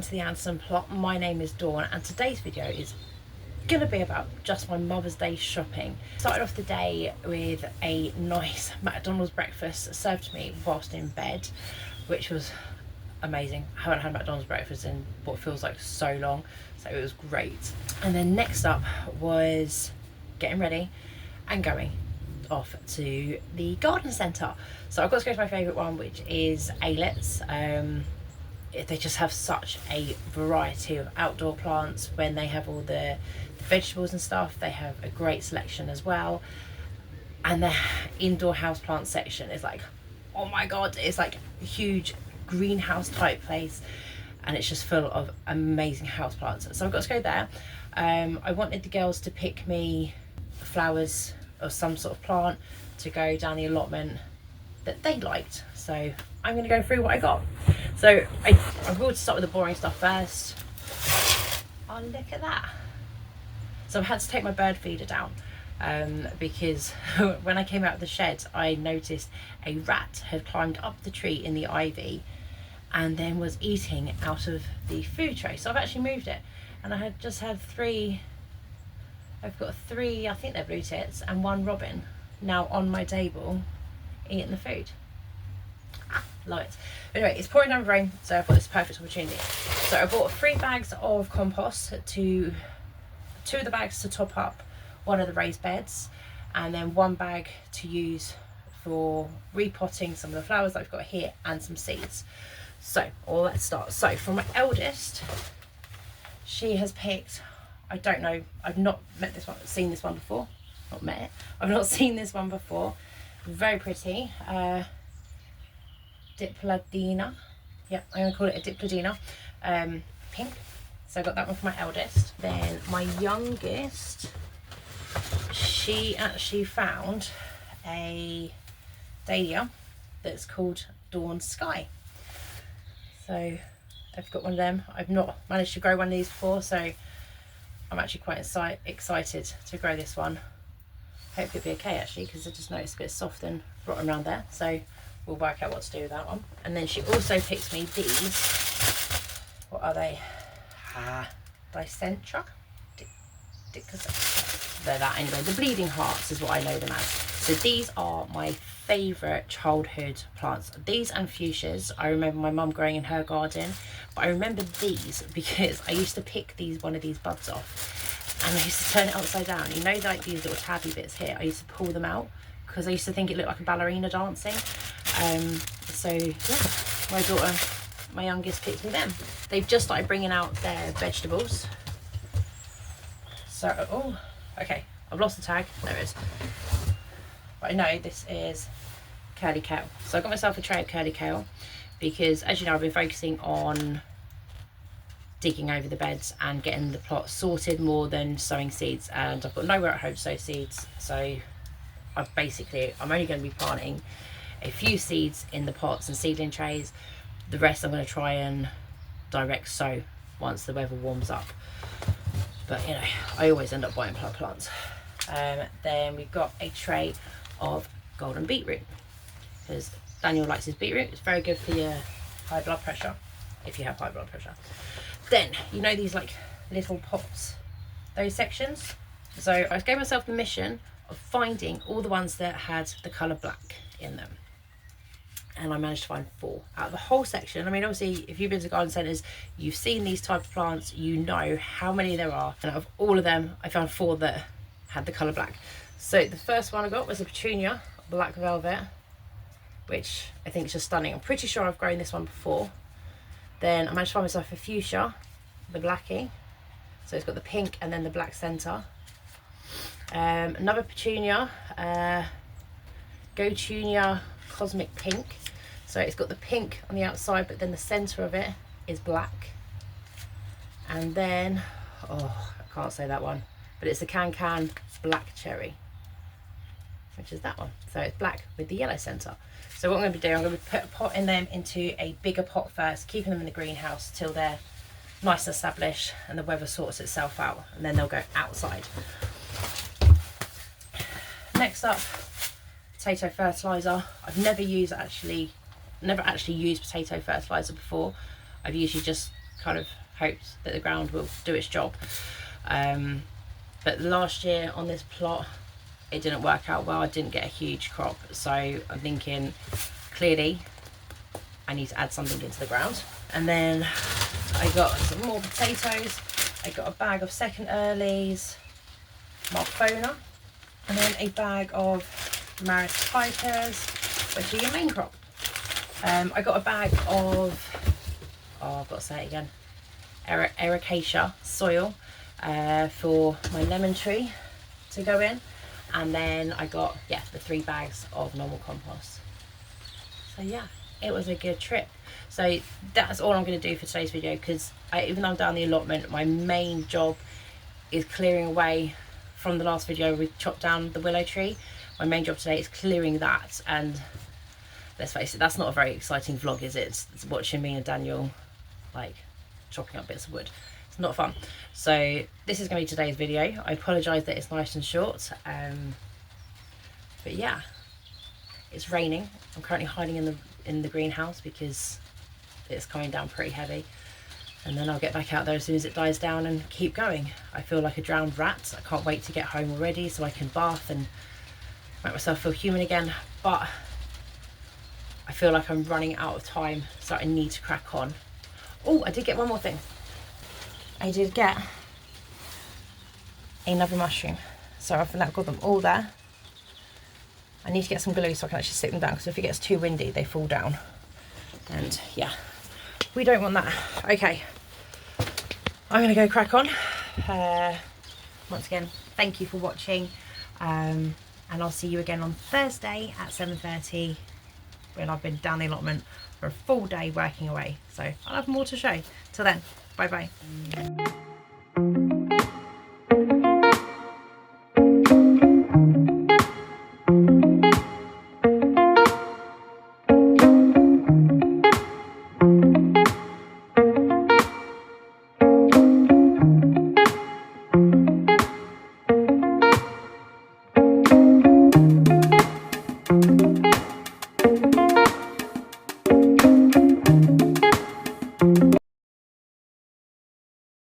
to the Anderson plot. My name is Dawn and today's video is gonna be about just my Mother's Day shopping. Started off the day with a nice McDonald's breakfast served to me whilst in bed, which was amazing. I haven't had McDonald's breakfast in what feels like so long, so it was great. And then next up was getting ready and going off to the garden centre. So I've got to go to my favourite one, which is Alet's. They just have such a variety of outdoor plants. When they have all the vegetables and stuff, they have a great selection as well. And the indoor house plant section is like, oh my god, it's like a huge greenhouse type place, and it's just full of amazing house plants. So I've got to go there. I wanted the girls to pick me flowers or some sort of plant to go down the allotment that they liked, so I'm going to go through what I got. So I will start with the boring stuff first. Oh, look at that. So I've had to take my bird feeder down because when I came out of the shed I noticed a rat had climbed up the tree in the ivy and then was eating out of the food tray. So I've actually moved it, and I had just had I've got three, I think they're blue tits, and one robin now on my table eating the food. Love it. Anyway, it's pouring down with rain, so I've got this perfect opportunity. So I bought 3 bags of compost, two of the bags to top up one of the raised beds, and then 1 bag to use for repotting some of the flowers that I've got here and some seeds. So let's start. So for my eldest, she has picked, I don't know, I've not seen this one before. I've not seen this one before. Very pretty. Dipladina. Yep, I'm gonna call it a Dipladina. Pink. So I got that one for my eldest. Then my youngest, she actually found a dahlia that's called Dawn Sky. So I've got one of them. I've not managed to grow one of these before, so I'm actually quite excited to grow this one. Hope it'll be okay actually, because I just noticed a bit soft and rotten around there, so we'll work out what to do with that one. And then she also picked me these. What are they? Dicentra? They're that anyway. The bleeding hearts is what I know them as. So these are my favourite childhood plants. These and fuchsias. I remember my mum growing in her garden, but I remember these because I used to pick one of these buds off, and I used to turn it upside down. You know, like these little tabby bits here, I used to pull them out because I used to think it looked like a ballerina dancing. So yeah, my youngest picked me them. They've just started bringing out their vegetables. So, oh, okay, I've lost the tag. There it is. But I know this is curly kale. So I got myself a tray of curly kale because, as you know, I've been focusing on digging over the beds and getting the plot sorted more than sowing seeds, and I've got nowhere at home to sow seeds, so I'm only going to be planting a few seeds in the pots and seedling trays. The rest I'm going to try and direct sow once the weather warms up, but you know, I always end up buying plants. Then we've got a tray of golden beetroot because Daniel likes his beetroot. It's very good for your high blood pressure, if you have high blood pressure. Then, you know, these like little pots, those sections. So I gave myself the mission of finding all the ones that had the colour black in them, and I managed to find 4 out of the whole section. I mean, obviously if you've been to garden centres, you've seen these type of plants, you know how many there are, and out of all of them I found 4 that had the colour black. So the first one I got was a petunia, black velvet, which I think is just stunning. I'm pretty sure I've grown this one before. Then I managed to find myself a fuchsia, the blackie, so it's got the pink and then the black centre. Another petunia, Gotunia Cosmic Pink, so it's got the pink on the outside, but then the centre of it is black. And then, oh, I can't say that one, but it's the Can Black Cherry, which is that one. So it's black with the yellow centre. So what I'm going to do, I'm going to put a pot in them into a bigger pot first, keeping them in the greenhouse till they're nice and established and the weather sorts itself out, and then they'll go outside. Next up, potato fertiliser. I've never actually used potato fertiliser before. I've usually just kind of hoped that the ground will do its job. But last year on this plot, it didn't work out well. I didn't get a huge crop, so I'm thinking clearly I need to add something into the ground. And then I got some more potatoes. I got a bag of second earlies, Marfona, and then a bag of Maris Pipers, which are your main crop. I got a bag of, I've got to say it again, Ericaceae soil for my lemon tree to go in. And then I got, the 3 bags of normal compost. So yeah, it was a good trip. So that's all I'm going to do for today's video, because even though I'm down the allotment, my main job is clearing away from the last video. We chopped down the willow tree. My main job today is clearing that, and let's face it, that's not a very exciting vlog, is it? It's watching me and Daniel like chopping up bits of wood. It's not fun. So this is going to be today's video. I apologise that it's nice and short, but yeah, it's raining. I'm currently hiding in the greenhouse because it's coming down pretty heavy, and then I'll get back out there as soon as it dies down and keep going. I feel like a drowned rat. I can't wait to get home already so I can bath and make myself feel human again, but I feel like I'm running out of time, so I need to crack on. Oh, I did get one more thing. I did get another mushroom, so I've now got them all there. I need to get some glue so I can actually sit them down, because if it gets too windy they fall down, and yeah, we don't want that. Okay, I'm gonna go crack on. Once again, thank you for watching, and I'll see you again on Thursday at 7:30 when I've been down the allotment for a full day working away, so I'll have more to show. Till then, bye bye.